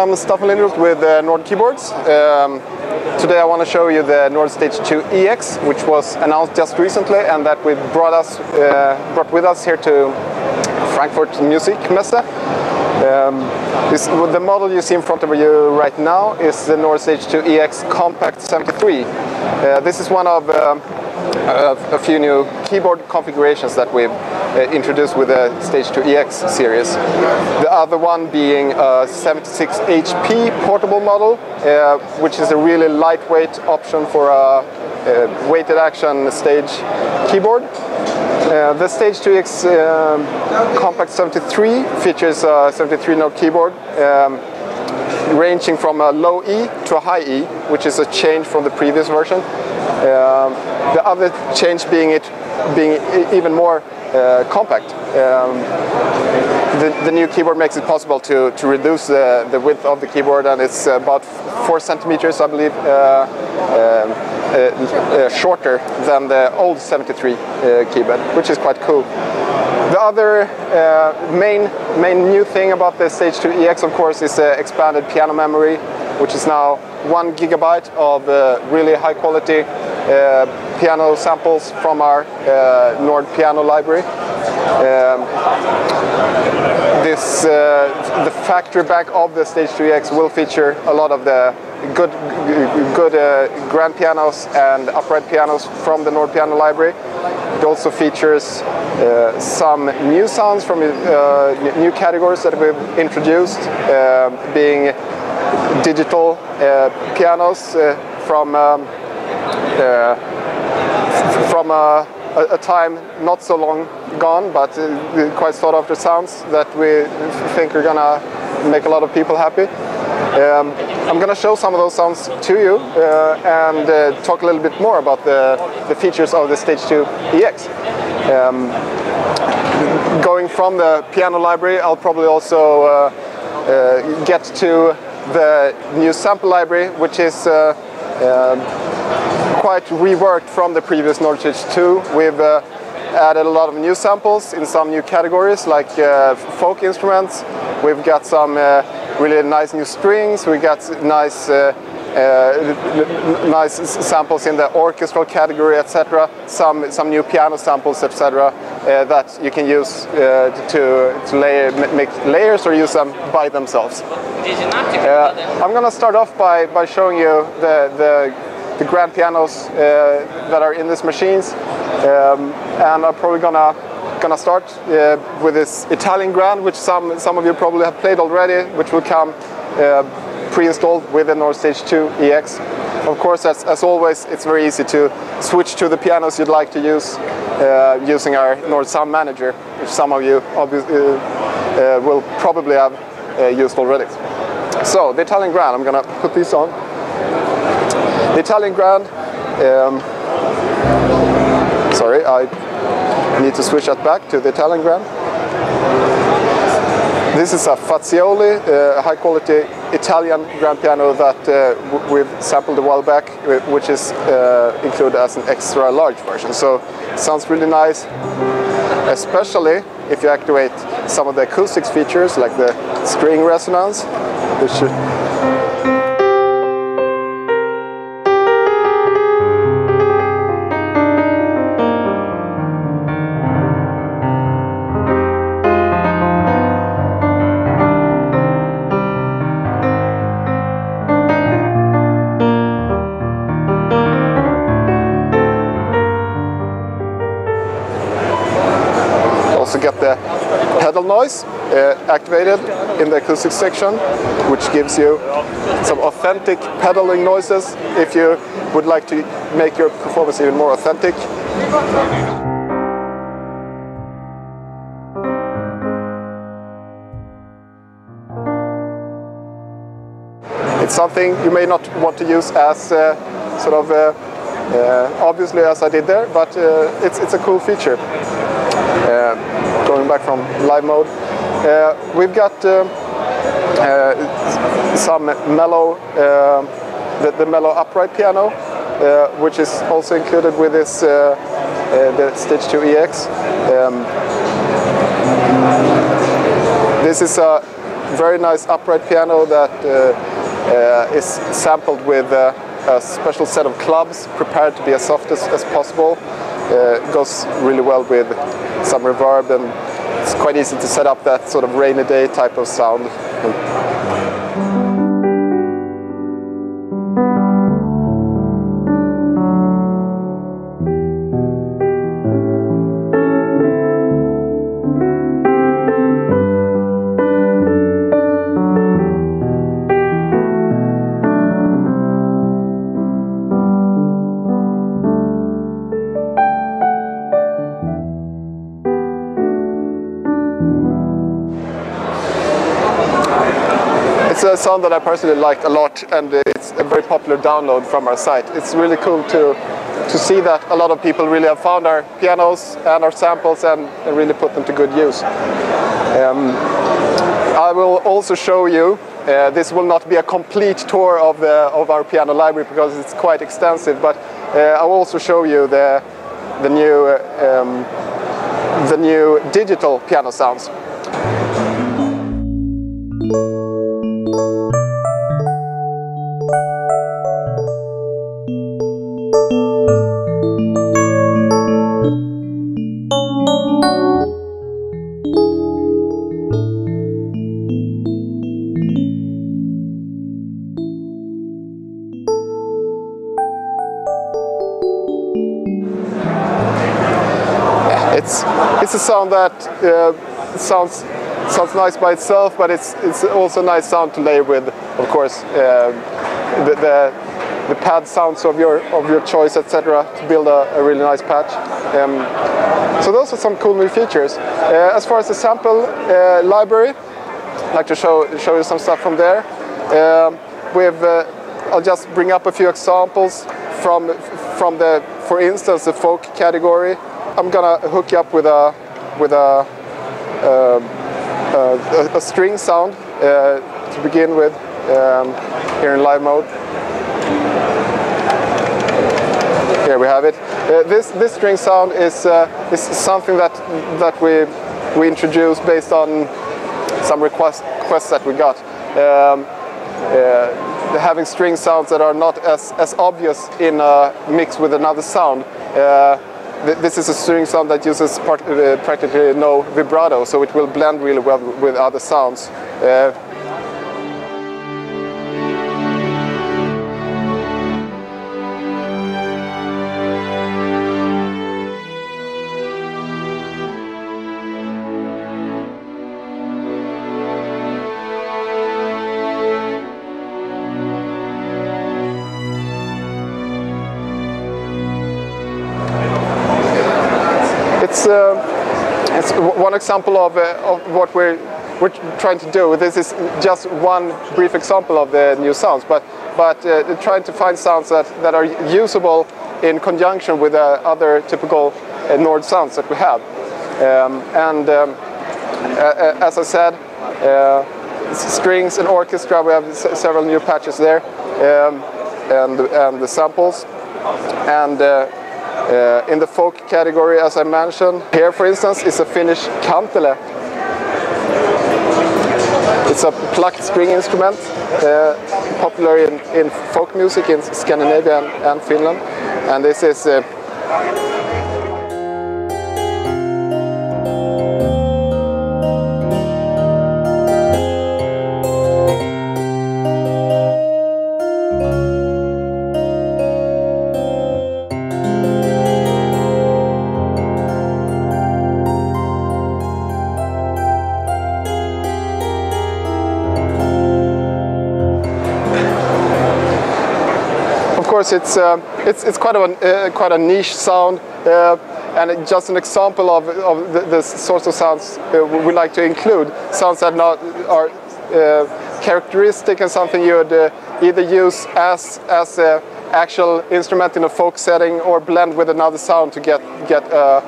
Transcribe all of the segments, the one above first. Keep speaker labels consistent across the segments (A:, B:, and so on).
A: I'm Staffan Lindroth with Nord Keyboards. Today I want to show you the Nord Stage 2 EX, which was announced just recently and that we brought with us here to Frankfurt Musikmesse. The model you see in front of you right now is the Nord Stage 2 EX Compact 73. This is one of a few new keyboard configurations that we've introduced with the Stage 2 EX series. The other one being a 76 HP portable model, which is a really lightweight option for a weighted action stage keyboard. The Stage 2 EX Compact 73 features a 73 note keyboard ranging from a low E to a high E, which is a change from the previous version. The other change being it being even more compact. The new keyboard makes it possible to reduce the width of the keyboard, and it's about 4 centimeters, I believe, shorter than the old 73 keyboard, which is quite cool. The other main new thing about the Stage 2 EX, of course, is the expanded piano memory, which is now 1 gigabyte of really high quality piano samples from our Nord piano library. The factory back of the Stage 2 EX will feature a lot of the good grand pianos and upright pianos from the Nord piano library. It also features some new sounds from new categories that we've introduced, being digital pianos from a time not so long gone, but quite sought after sounds that we think are gonna make a lot of people happy. I'm gonna show some of those sounds to you and talk a little bit more about the features of the Stage 2 EX. Going from the piano library, I'll probably also get to the new sample library, which is quite reworked from the previous Nord Stage 2. We've added a lot of new samples in some new categories, like folk instruments. We've got some really nice new strings. We got nice samples in the orchestral category, etc. Some new piano samples, etc. That you can use to make layers or use them by themselves. I'm going to start off by showing you the grand pianos that are in these machines, and I'm probably gonna start with this Italian grand, which some of you probably have played already, which will come pre-installed with the Nord Stage 2 EX. Of course, as always, it's very easy to switch to the pianos you'd like to use using our Nord Sound Manager, which some of you obviously will probably have used already. So the Italian grand, I'm gonna put these on. The Italian grand, sorry, I need to switch that back to the Italian grand. This is a Fazioli, high quality Italian grand piano that we've sampled a while back, which is included as an extra large version. So it sounds really nice, especially if you activate some of the acoustics features like the string resonance, which get the pedal noise activated in the acoustics section, which gives you some authentic pedaling noises if you would like to make your performance even more authentic. It's something you may not want to use as obviously as I did there, but it's a cool feature. Going back from live mode, we've got some mellow, the mellow upright piano, which is also included with this the Stage 2 EX. This is a very nice upright piano that is sampled with a special set of clubs prepared to be as soft as possible. Goes really well with some reverb, and it's quite easy to set up that sort of rainy day type of sound. It's a sound that I personally liked a lot, and it's a very popular download from our site. It's really cool to see that a lot of people really have found our pianos and our samples and really put them to good use. I will also show you, this will not be a complete tour of our piano library because it's quite extensive, but I will also show you the new digital piano sounds. It's a sound that sounds nice by itself, but it's also a nice sound to layer with, of course, the pad sounds of your choice, etc., to build a really nice patch. So those are some cool new features. As far as the sample library, I'd like to show you some stuff from there. I'll just bring up a few examples from for instance, the folk category. I'm gonna hook you up with a string sound to begin with here in live mode. Here we have it. This string sound is something that we introduced based on some requests that we got. Having string sounds that are not as obvious in a mix with another sound. This is a string sound that uses practically no vibrato, so it will blend really well with other sounds. It's one example of what we're trying to do. This is just one brief example of the new sounds, but trying to find sounds that are usable in conjunction with other typical Nord sounds that we have. As I said, strings and orchestra, we have several new patches there, and the samples. And in the folk category, as I mentioned, here for instance is a Finnish kantele. It's a plucked string instrument, popular in folk music in Scandinavia and Finland. And this is it's quite a niche sound, and it's just an example of the sorts of sounds we like to include. Sounds that are characteristic and something you would either use as an actual instrument in a folk setting, or blend with another sound to get a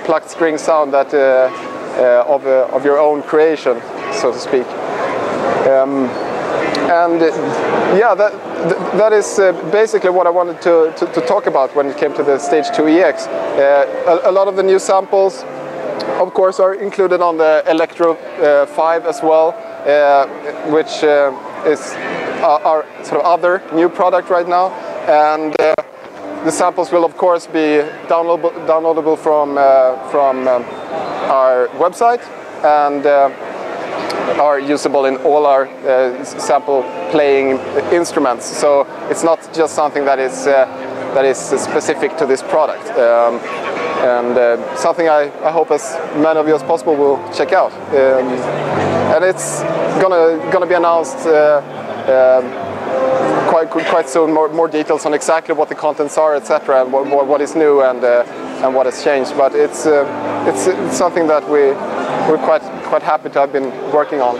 A: plucked string sound that of your own creation, so to speak. And yeah, that is basically what I wanted to talk about when it came to the Stage 2 EX. A lot of the new samples of course, are included on the Electro 5 as well, which is our sort of other new product right now. And the samples will, of course, be downloadable from our website, and are usable in all our sample playing instruments. So it's not just something that is specific to this product. And something I hope as many of you as possible will check out. And it's gonna be announced quite soon. More details on exactly what the contents are, etc., and what is new and what has changed. But it's something that we're quite happy to have been working on.